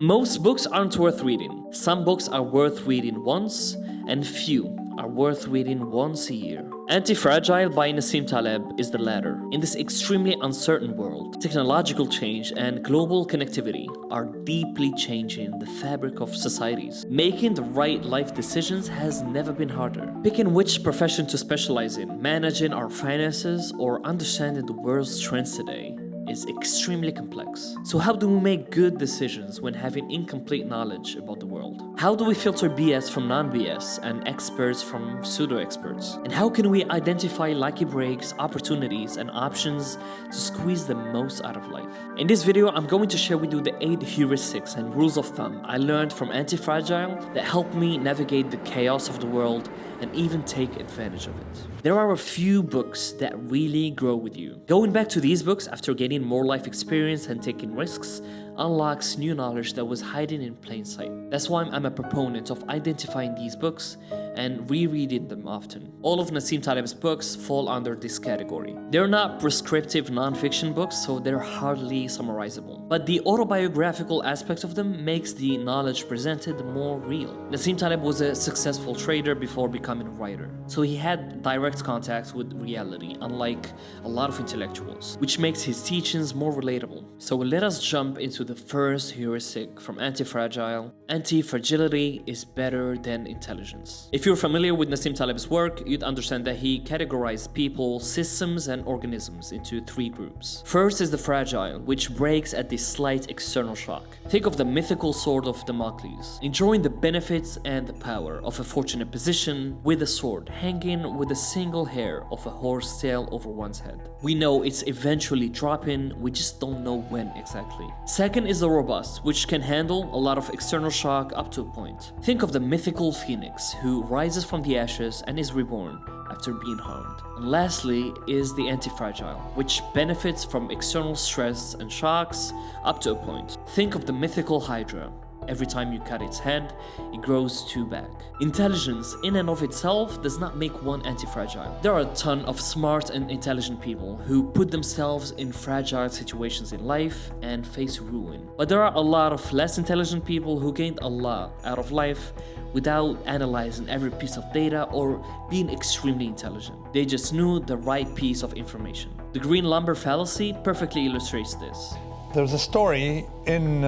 Most books aren't worth reading. Some books are worth reading once, and few are worth reading once a year. Antifragile by Nassim Taleb is the latter. In this extremely uncertain world, technological change and global connectivity are deeply changing the fabric of societies. Making the right life decisions has never been harder. Picking which profession to specialize in, managing our finances, or understanding the world's trends today is extremely complex. So how do we make good decisions when having incomplete knowledge about the world? How do we filter BS from non-BS and experts from pseudo-experts? And how can we identify lucky breaks, opportunities, and options to squeeze the most out of life? In this video, I'm going to share with you the 8 heuristics and rules of thumb I learned from Antifragile that helped me navigate the chaos of the world and even take advantage of it. There are a few books that really grow with you. Going back to these books after gaining more life experience and taking risks unlocks new knowledge that was hiding in plain sight. That's why I'm a proponent of identifying these books and rereading them often. All of Nassim Taleb's books fall under this category. They're not prescriptive non-fiction books, so they're hardly summarizable. But the autobiographical aspect of them makes the knowledge presented more real. Nassim Taleb was a successful trader before becoming a writer, so he had direct contact with reality, unlike a lot of intellectuals, which makes his teachings more relatable. So let us jump into the first heuristic from Antifragile. Anti-fragility is better than intelligence. If you're familiar with Nassim Taleb's work, you'd understand that he categorized people, systems, and organisms into 3 groups. First is the fragile, which breaks at the slight external shock. Think of the mythical sword of Damocles, enjoying the benefits and the power of a fortunate position with a sword hanging with a single hair of a horse tail over one's head. We know it's eventually dropping, we just don't know when exactly. Second is the robust, which can handle a lot of external shock up to a point. Think of the mythical phoenix, who rises from the ashes and is reborn after being harmed. And lastly is the anti-fragile, which benefits from external stress and shocks up to a point. Think of the mythical hydra. Every time you cut its head, it grows 2 back. Intelligence in and of itself does not make one anti-fragile. There are a ton of smart and intelligent people who put themselves in fragile situations in life and face ruin. But there are a lot of less intelligent people who gained a lot out of life without analyzing every piece of data or being extremely intelligent. They just knew the right piece of information. The green lumber fallacy perfectly illustrates this. There's a story in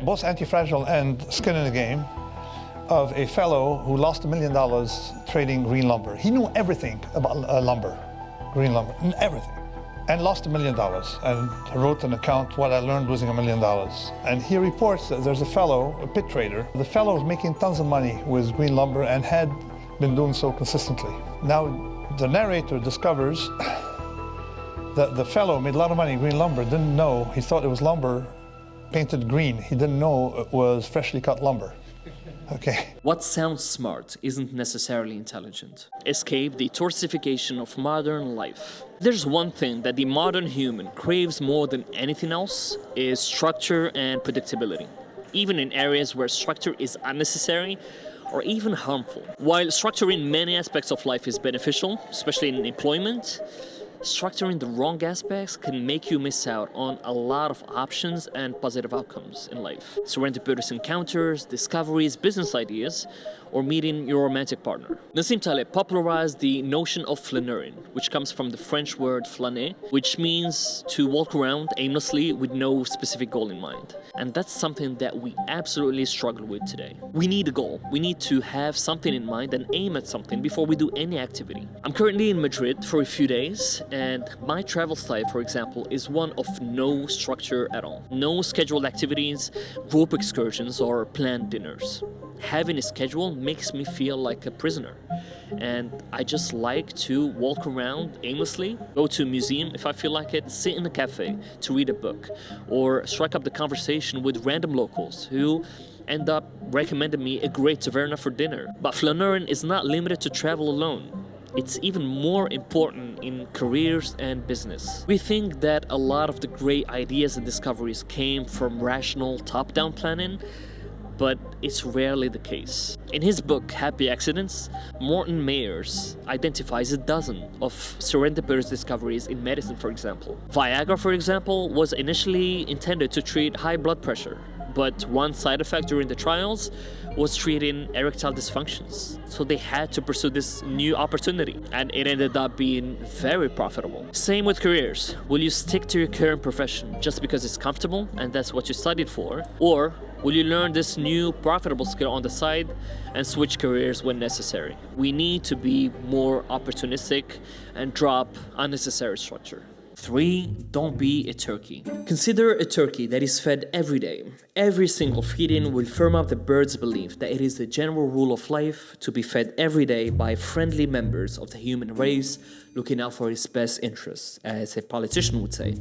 both Antifragile and Skin in the Game of a fellow who lost $1 million trading green lumber. He knew everything about lumber, green lumber, everything, and lost $1 million. And he wrote an account, what I learned losing $1 million. And he reports that there's a fellow, a pit trader. The fellow was making tons of money with green lumber and had been doing so consistently. Now, the narrator discovers that the fellow made a lot of money in green lumber, didn't know, he thought it was lumber painted green. He didn't know it was freshly cut lumber. Okay. What sounds smart isn't necessarily intelligent. Escape the torsification of modern life. There's one thing that the modern human craves more than anything else is structure and predictability, even in areas where structure is unnecessary or even harmful. While structure in many aspects of life is beneficial, especially in employment, structuring the wrong aspects can make you miss out on a lot of options and positive outcomes in life. Serendipitous encounters, discoveries, business ideas, or meeting your romantic partner. Nassim Taleb popularized the notion of flaneuring, which comes from the French word flâner, which means to walk around aimlessly with no specific goal in mind. And that's something that we absolutely struggle with today. We need a goal. We need to have something in mind and aim at something before we do any activity. I'm currently in Madrid for a few days, and my travel style, for example, is one of no structure at all. No scheduled activities, group excursions, or planned dinners. Having a schedule makes me feel like a prisoner, and I just like to walk around aimlessly, go to a museum if I feel like it, sit in a cafe to read a book, or strike up the conversation with random locals who end up recommending me a great taverna for dinner. But flaneuring is not limited to travel alone. It's even more important in careers and business. We think that a lot of the great ideas and discoveries came from rational top-down planning, but it's rarely the case. In his book, Happy Accidents, Morton Mayers identifies a dozen of serendipitous discoveries in medicine, for example. Viagra, for example, was initially intended to treat high blood pressure, But one side effect during the trials was treating erectile dysfunctions. So they had to pursue this new opportunity, and it ended up being very profitable. Same with careers. Will you stick to your current profession just because it's comfortable and that's what you studied for? Or will you learn this new profitable skill on the side and switch careers when necessary? We need to be more opportunistic and drop unnecessary structure. 3. Don't be a turkey. Consider a turkey that is fed every day. Every single feeding will firm up the bird's belief that it is the general rule of life to be fed every day by friendly members of the human race looking out for its best interests, as a politician would say.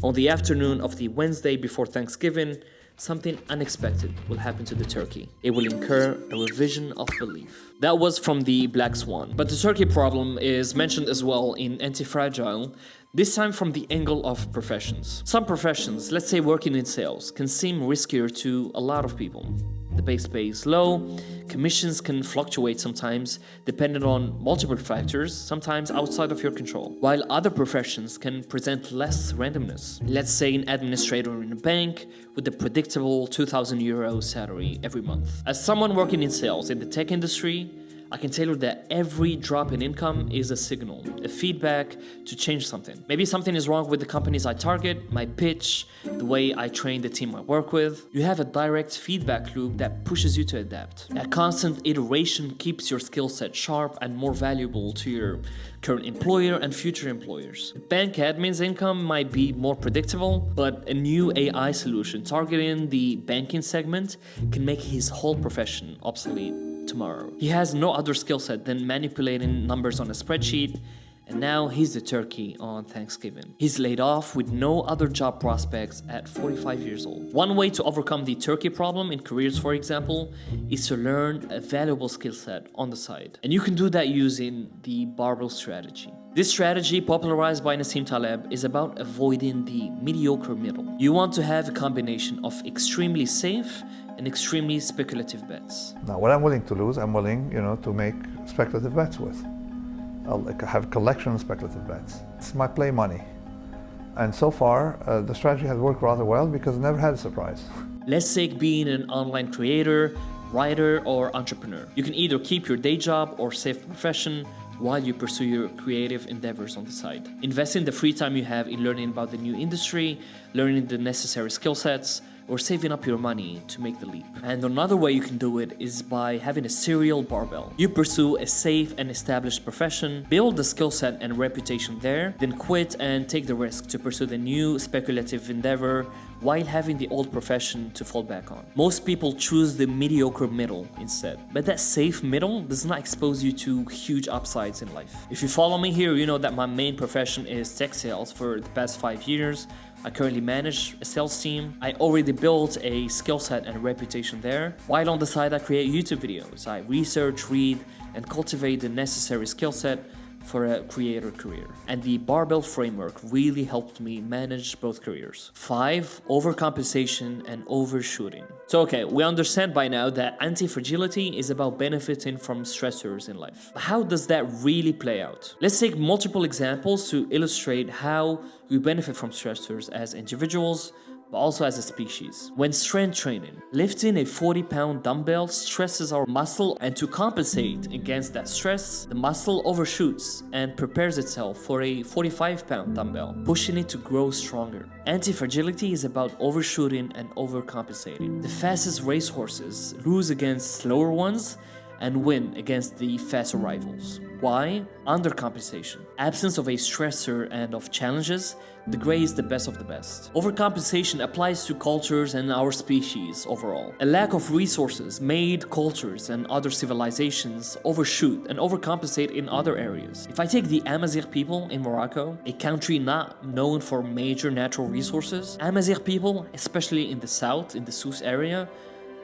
On the afternoon of the Wednesday before Thanksgiving, something unexpected will happen to the turkey. It will incur a revision of belief. That was from the Black Swan. But the turkey problem is mentioned as well in Antifragile, this time from the angle of professions. Some professions, let's say working in sales, can seem riskier to a lot of people. The base pay is low, commissions can fluctuate sometimes depending on multiple factors, sometimes outside of your control, while other professions can present less randomness. Let's say an administrator in a bank with a predictable €2,000 salary every month. As someone working in sales in the tech industry, I can tell you that every drop in income is a signal, a feedback to change something. Maybe something is wrong with the companies I target, my pitch, the way I train the team I work with. You have a direct feedback loop that pushes you to adapt. A constant iteration keeps your skill set sharp and more valuable to your current employer and future employers. Bank admin's income might be more predictable, but a new AI solution targeting the banking segment can make his whole profession obsolete tomorrow. He has no other skill set than manipulating numbers on a spreadsheet, and now he's the turkey on Thanksgiving. He's laid off with no other job prospects at 45 years old. One way to overcome the turkey problem in careers, for example, is to learn a valuable skill set on the side. And you can do that using the Barbell Strategy. This strategy, popularized by Nassim Taleb, is about avoiding the mediocre middle. You want to have a combination of extremely safe and extremely speculative bets. Now, what I'm willing to lose, I'm willing, to make speculative bets with. I'll have a collection of speculative bets. It's my play money. And so far, the strategy has worked rather well because I never had a surprise. Let's take being an online creator, writer, or entrepreneur. You can either keep your day job or save profession while you pursue your creative endeavors on the side. Invest in the free time you have in learning about the new industry, learning the necessary skill sets, or saving up your money to make the leap. And another way you can do it is by having a serial barbell. You pursue a safe and established profession, build the skill set and reputation there, then quit and take the risk to pursue the new speculative endeavor while having the old profession to fall back on. Most people choose the mediocre middle instead, but that safe middle does not expose you to huge upsides in life. If you follow me here, you know that my main profession is tech sales for the past 5 years. I currently manage a sales team. I already built a skill set and reputation there. While on the side, I create YouTube videos. I research, read, and cultivate the necessary skill set for a creator career. And the barbell framework really helped me manage both careers. 5, overcompensation and overshooting. So okay, we understand by now that anti-fragility is about benefiting from stressors in life. But how does that really play out? Let's take multiple examples to illustrate how we benefit from stressors as individuals, but also as a species. When strength training, lifting a 40-pound dumbbell stresses our muscle, and to compensate against that stress, the muscle overshoots and prepares itself for a 45-pound dumbbell, pushing it to grow stronger. Anti-fragility is about overshooting and overcompensating. The fastest racehorses lose against slower ones and win against the faster rivals. Why? Undercompensation. Absence of a stressor and of challenges degrades the best of the best. Overcompensation applies to cultures and our species overall. A lack of resources made cultures and other civilizations overshoot and overcompensate in other areas. If I take the Amazigh people in Morocco, a country not known for major natural resources, Amazigh people, especially in the south, in the Sousse area,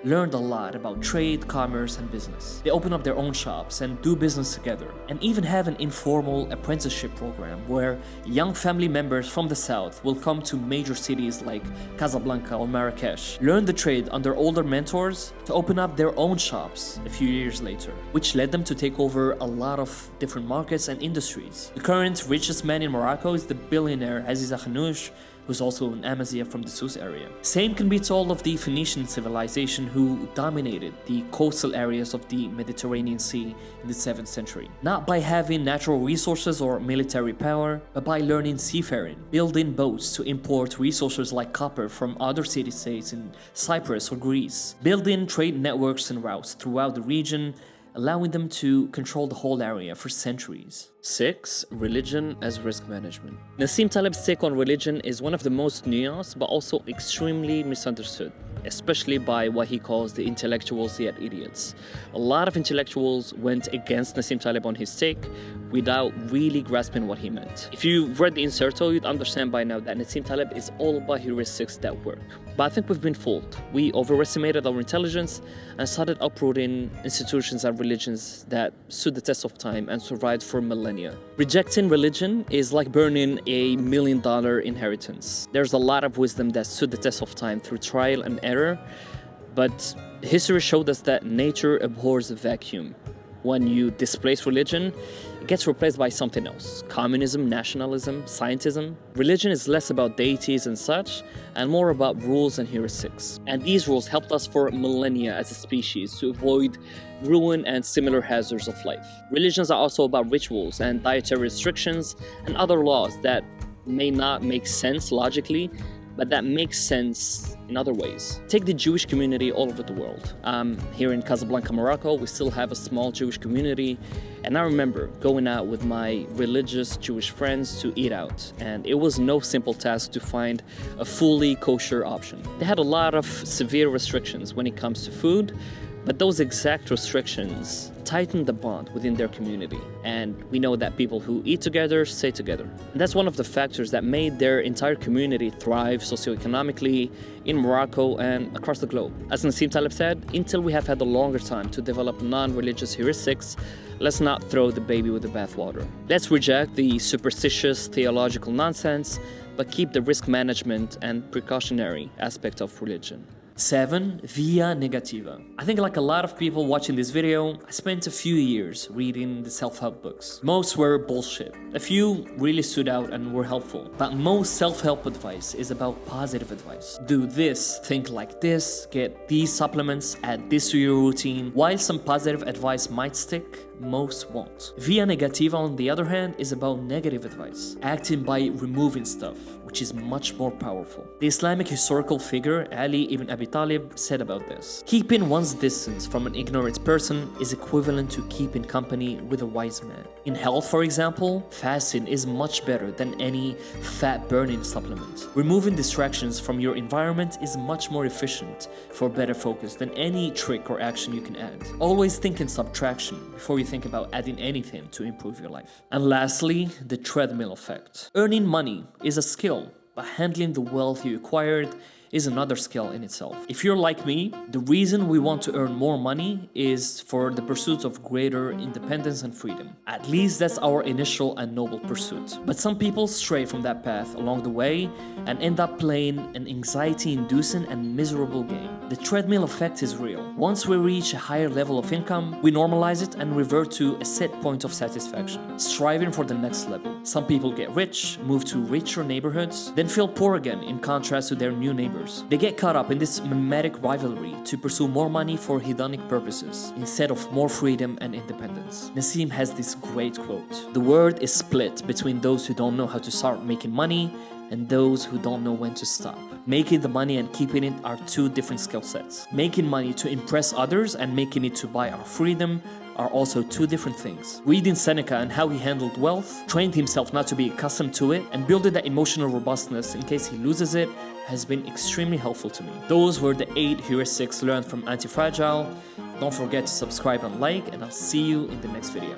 learned a lot about trade, commerce, and business. They open up their own shops and do business together, and even have an informal apprenticeship program where young family members from the south will come to major cities like Casablanca or Marrakesh, learn the trade under older mentors to open up their own shops a few years later, which led them to take over a lot of different markets and industries. The current richest man in Morocco is the billionaire Aziz Akhnouch, who's also an Amazigh from the Suez area. Same can be told of the Phoenician civilization who dominated the coastal areas of the Mediterranean Sea in the 7th century. Not by having natural resources or military power, but by learning seafaring, building boats to import resources like copper from other city-states in Cyprus or Greece, building trade networks and routes throughout the region, allowing them to control the whole area for centuries. 6. Religion as risk management. Nassim Taleb's take on religion is one of the most nuanced but also extremely misunderstood, especially by what he calls the intellectuals yet idiots. A lot of intellectuals went against Nassim Taleb on his take without really grasping what he meant. If you've read the inserto, you'd understand by now that Nassim Taleb is all about heuristics that work. But I think we've been fooled. We overestimated our intelligence and started uprooting institutions and religions that stood the test of time and survived for millennia. Rejecting religion is like burning $1 million inheritance. There's a lot of wisdom that stood the test of time through trial and error, but history showed us that nature abhors a vacuum. When you displace religion, it gets replaced by something else. Communism, nationalism, scientism. Religion is less about deities and such, and more about rules and heuristics. And these rules helped us for millennia as a species to avoid ruin and similar hazards of life. Religions are also about rituals and dietary restrictions and other laws that may not make sense logically, but that makes sense in other ways. Take the Jewish community all over the world. Here in Casablanca, Morocco, we still have a small Jewish community, and I remember going out with my religious Jewish friends to eat out, and it was no simple task to find a fully kosher option. They had a lot of severe restrictions when it comes to food, but those exact restrictions tighten the bond within their community. And we know that people who eat together stay together. And that's one of the factors that made their entire community thrive socioeconomically in Morocco and across the globe. As Nassim Taleb said, until we have had a longer time to develop non-religious heuristics, let's not throw the baby with the bathwater. Let's reject the superstitious theological nonsense, but keep the risk management and precautionary aspect of religion. 7. Via Negativa. I think like a lot of people watching this video, I spent a few years reading the self-help books. Most were bullshit. A few really stood out and were helpful. But most self-help advice is about positive advice. Do this, think like this, get these supplements, add this to your routine. While some positive advice might stick, most won't. Via Negativa, on the other hand, is about negative advice, acting by removing stuff, which is much more powerful. The Islamic historical figure Ali ibn Abi Talib said about this: keeping one's distance from an ignorant person is equivalent to keeping company with a wise man. In health, for example, fasting is much better than any fat-burning supplement. Removing distractions from your environment is much more efficient for better focus than any trick or action you can add. Always think in subtraction before you think about adding anything to improve your life. And lastly, the treadmill effect. Earning money is a skill, but handling the wealth you acquired is another skill in itself. If you're like me, the reason we want to earn more money is for the pursuit of greater independence and freedom. At least that's our initial and noble pursuit. But some people stray from that path along the way and end up playing an anxiety-inducing and miserable game. The treadmill effect is real. Once we reach a higher level of income, we normalize it and revert to a set point of satisfaction, striving for the next level. Some people get rich, move to richer neighborhoods, then feel poor again in contrast to their new neighbors. They get caught up in this mimetic rivalry to pursue more money for hedonic purposes instead of more freedom and independence. Nassim has this great quote: "The word is split between those who don't know how to start making money and those who don't know when to stop. Making the money and keeping it are two different skill sets. Making money to impress others and making it to buy our freedom are also two different things." Reading Seneca and how he handled wealth, trained himself not to be accustomed to it, and building that emotional robustness in case he loses it has been extremely helpful to me. Those were the 8 heuristics learned from Antifragile. Don't forget to subscribe and like, and I'll see you in the next video.